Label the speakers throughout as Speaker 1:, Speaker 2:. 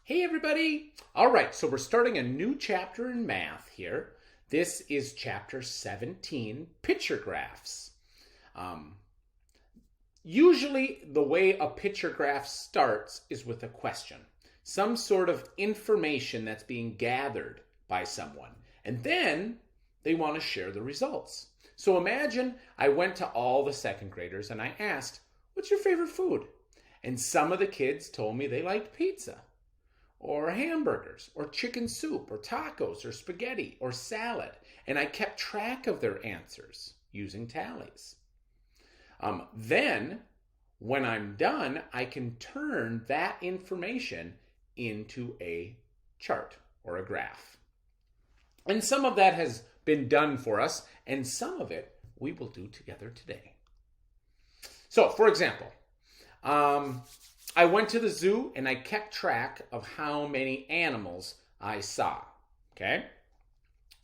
Speaker 1: Hey everybody! All right, so we're starting a new chapter in math here. This is chapter 17, picture graphs. Um, Usually the way a picture graph starts is with a question, some sort of information that's being gathered by someone, and then they want to share the results. So imagine I went to all the second graders and I asked, what's your favorite food? And some of the kids told me they liked pizza, or hamburgers, or chicken soup, or tacos, or spaghetti, or salad. And I kept track of their answers using tallies. Then, when I'm done, I can turn that information into a chart or a graph. And some of that has been done for us, and some of it we will do together today. So, for example, I went to the zoo and I kept track of how many animals I saw. Okay?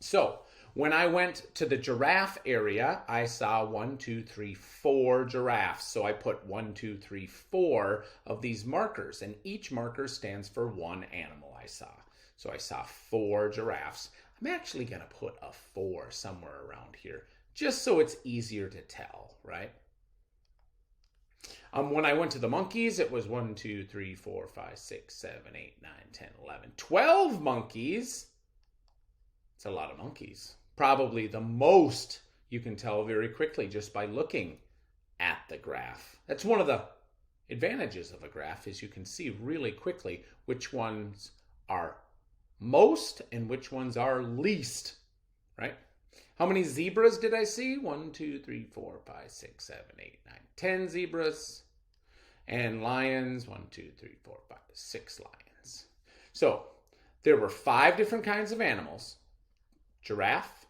Speaker 1: So, when I went to the giraffe area, I saw 4 giraffes. So I put 4 of these markers, and each marker stands for one animal I saw. So I saw 4 giraffes. I'm actually going to put a 4 somewhere around here, just so it's easier to tell, right? When I went to the monkeys, it was 1, 2, 3, 4, 5, 6, 7, 8, 9, 10, 11, 12 monkeys. It's a lot of monkeys. Probably the most you can tell very quickly just by looking at the graph. That's one of the advantages of a graph, is you can see really quickly which ones are most and which ones are least, right? How many zebras did I see? 1, 2, 3, 4, 5, 6, 7, 8, 9, 10 zebras. And lions, 1, 2, 3, 4, 5, 6 lions. So there were 5 different kinds of animals: giraffe,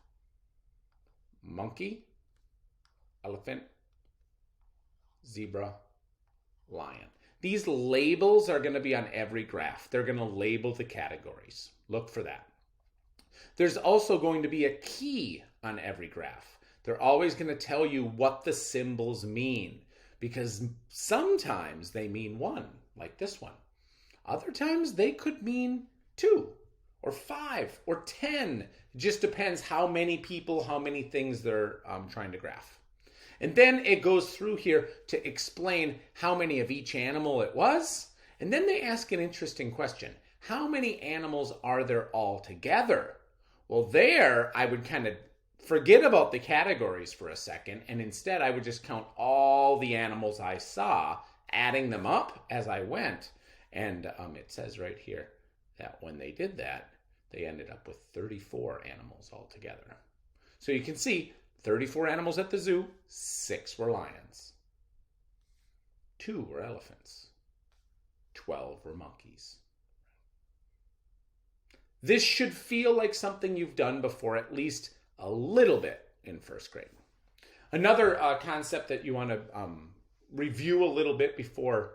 Speaker 1: monkey, elephant, zebra, lion. These labels are going to be on every graph. They're going to label the categories. Look for that. There's also going to be a key on every graph. They're always going to tell you what the symbols mean, because sometimes they mean 1, like this one. Other times they could mean 2 or 5 or 10. It just depends how many people, how many things they're trying to graph. And then it goes through here to explain how many of each animal it was. And then they ask an interesting question. How many animals are there all together? Well, there I would kind of forget about the categories for a second, and instead I would just count all the animals I saw, adding them up as I went. And it says right here that when they did that, they ended up with 34 animals altogether. So you can see 34 animals at the zoo, 6 were lions, 2 were elephants, 12 were monkeys. This should feel like something you've done before, at least a little bit, in first grade. Another concept that you want to review a little bit before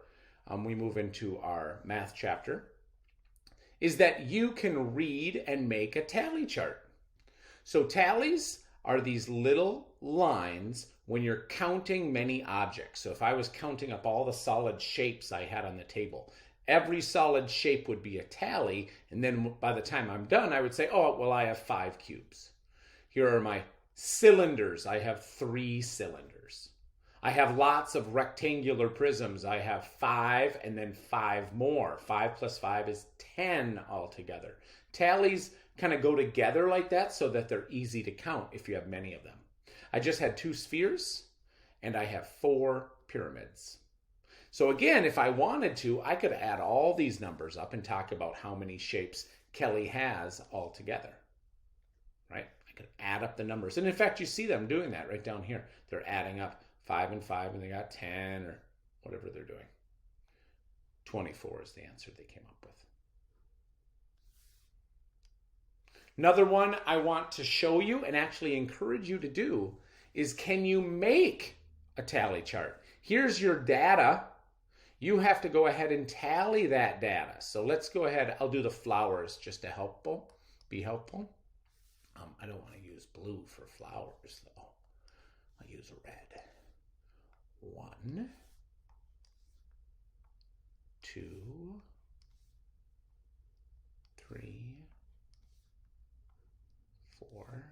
Speaker 1: we move into our math chapter is that you can read and make a tally chart. So tallies are these little lines when you're counting many objects. So if I was counting up all the solid shapes I had on the table, every solid shape would be a tally, and then by the time I'm done, I would say, oh, well, I have 5 cubes. Here are my cylinders. I have 3 cylinders. I have lots of rectangular prisms. I have 5 and then 5 more. 5 plus 5 is 10 altogether. Tallies kind of go together like that so that they're easy to count if you have many of them. I just had 2 spheres and I have 4 pyramids. So again, if I wanted to, I could add all these numbers up and talk about how many shapes Kelly has altogether, right? I could add up the numbers. And in fact, you see them doing that right down here. They're adding up 5 and 5, and they got 10 or whatever they're doing. 24 is the answer they came up with. Another one I want to show you and actually encourage you to do is, can you make a tally chart? Here's your data. You have to go ahead and tally that data. So let's go ahead. I'll do the flowers just to be helpful. I don't want to use blue for flowers, though. I'll use red. 1, 2, 3, 4.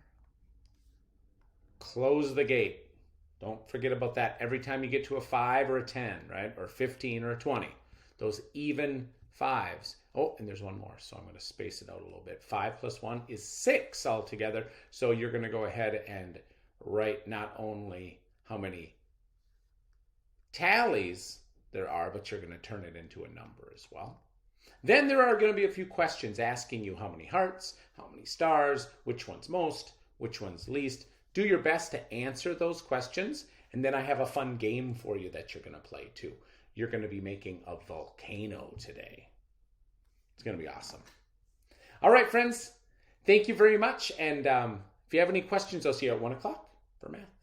Speaker 1: Close the gate. Don't forget about that every time you get to a 5 or a 10, right? Or 15 or a 20. Those even 5s. Oh, and there's one more, so I'm going to space it out a little bit. 5 plus 1 is 6 altogether. So you're going to go ahead and write not only how many tallies there are, but you're going to turn it into a number as well. Then there are going to be a few questions asking you how many hearts, how many stars, which one's most, which one's least. Do your best to answer those questions, and then I have a fun game for you that you're going to play too. You're going to be making a volcano today. It's going to be awesome. All right, friends, thank you very much, and if you have any questions, I'll see you at 1 o'clock for math.